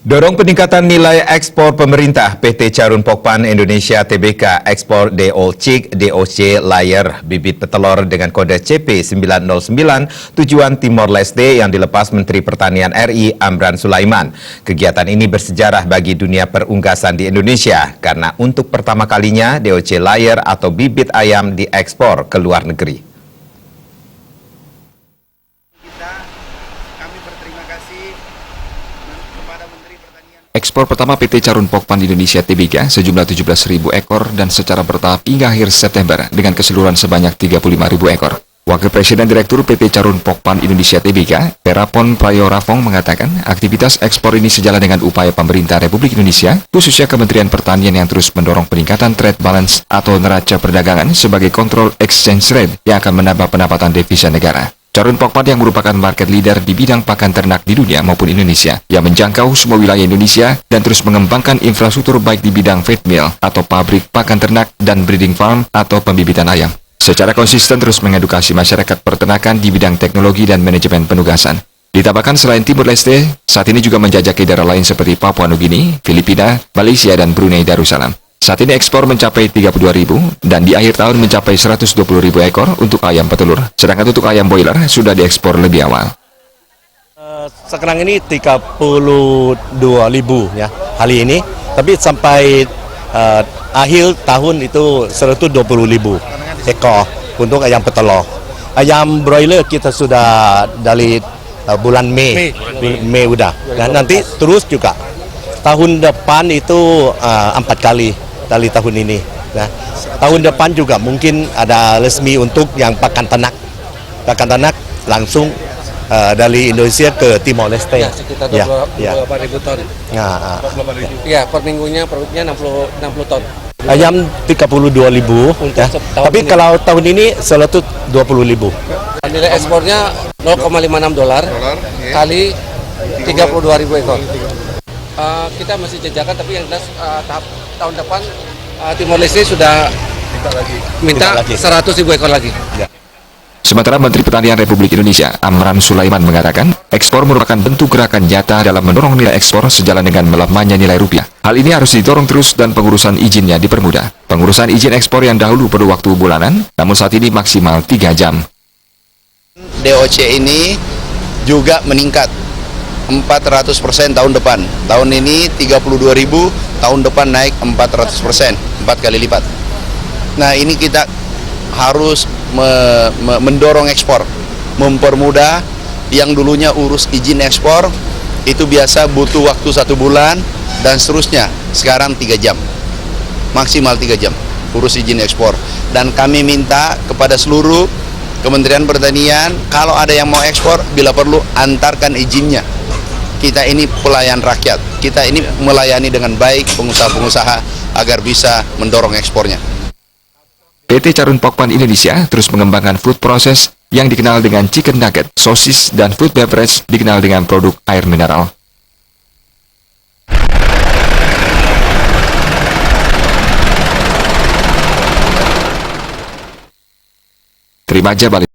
Dorong peningkatan nilai ekspor pemerintah, PT Carun Pokpan Indonesia Tbk ekspor DOC layer bibit petelur dengan kode CP909 tujuan Timor Leste yang dilepas Menteri Pertanian RI Amran Sulaiman. Kegiatan ini bersejarah bagi dunia perunggasan di Indonesia karena untuk pertama kalinya DOC layer atau bibit ayam diekspor ke luar negeri. Kami berterima kasih kepada Menteri Pertanian. Ekspor pertama PT Carun Pokpan Indonesia Tbk sejumlah 17.000 ekor dan secara bertahap hingga akhir September dengan keseluruhan sebanyak 35.000 ekor. Wakil Presiden Direktur PT Carun Pokpan Indonesia Tbk, Perapon Prayorafong mengatakan aktivitas ekspor ini sejalan dengan upaya pemerintah Republik Indonesia, khususnya Kementerian Pertanian yang terus mendorong peningkatan trade balance atau neraca perdagangan sebagai kontrol exchange rate yang akan menambah pendapatan devisa negara. Carun Pokpan yang merupakan market leader di bidang pakan ternak di dunia maupun Indonesia, yang menjangkau semua wilayah Indonesia dan terus mengembangkan infrastruktur baik di bidang feed mill atau pabrik pakan ternak dan breeding farm atau pembibitan ayam. Secara konsisten terus mengedukasi masyarakat peternakan di bidang teknologi dan manajemen penugasan. Ditambahkan selain Timor Leste, saat ini juga menjajaki daerah lain seperti Papua Nugini, Filipina, Malaysia, dan Brunei Darussalam. Saat ini ekspor mencapai 32.000 dan di akhir tahun mencapai 120.000 ekor untuk ayam petelur. Sedangkan untuk ayam boiler sudah diekspor lebih awal. Sekarang ini 32.000 ya hari ini, tapi sampai akhir tahun itu 120.000 ekor untuk ayam petelur. Ayam broiler kita sudah dari bulan Mei udah. Dan nanti terus juga. Tahun depan itu 4 kali dari tahun ini. Nah, tahun depan juga mungkin ada resmi untuk yang pakan ternak. Pakan ternak langsung dari Indonesia ke Timor Leste. Ya, sekitar 28.000 ton. Ya, per minggunya perutnya 60 ton. Ayam 32.000 ya. Tapi ini. kalau tahun ini 120.000. Nilai ekspornya $0,56 kali 32.000 ekor. Kita masih jajakan, tapi yang jelas tahap tahun depan Timor Leste sudah minta 100.000 ekor lagi. Ya. Sementara Menteri Pertanian Republik Indonesia, Amran Sulaiman mengatakan, ekspor merupakan bentuk gerakan nyata dalam mendorong nilai ekspor sejalan dengan melemahnya nilai rupiah. Hal ini harus didorong terus dan pengurusan izinnya dipermudah. Pengurusan izin ekspor yang dahulu perlu waktu bulanan, namun saat ini maksimal 3 jam. DOC ini juga meningkat 400% tahun depan. Tahun ini 32.000, tahun depan naik 400%, 4 kali lipat. Nah, ini kita harus mendorong ekspor, mempermudah. Yang dulunya urus izin ekspor itu biasa butuh waktu 1 bulan dan seterusnya. Sekarang 3 jam, maksimal 3 jam urus izin ekspor. Dan kami minta kepada seluruh Kementerian Pertanian, kalau ada yang mau ekspor, bila perlu antarkan izinnya. Kita ini pelayan rakyat, kita ini melayani dengan baik pengusaha-pengusaha agar bisa mendorong ekspornya. PT Carun Pokpan Indonesia terus mengembangkan food process yang dikenal dengan chicken nugget, sosis, dan food beverage dikenal dengan produk air mineral. Terima aja balik.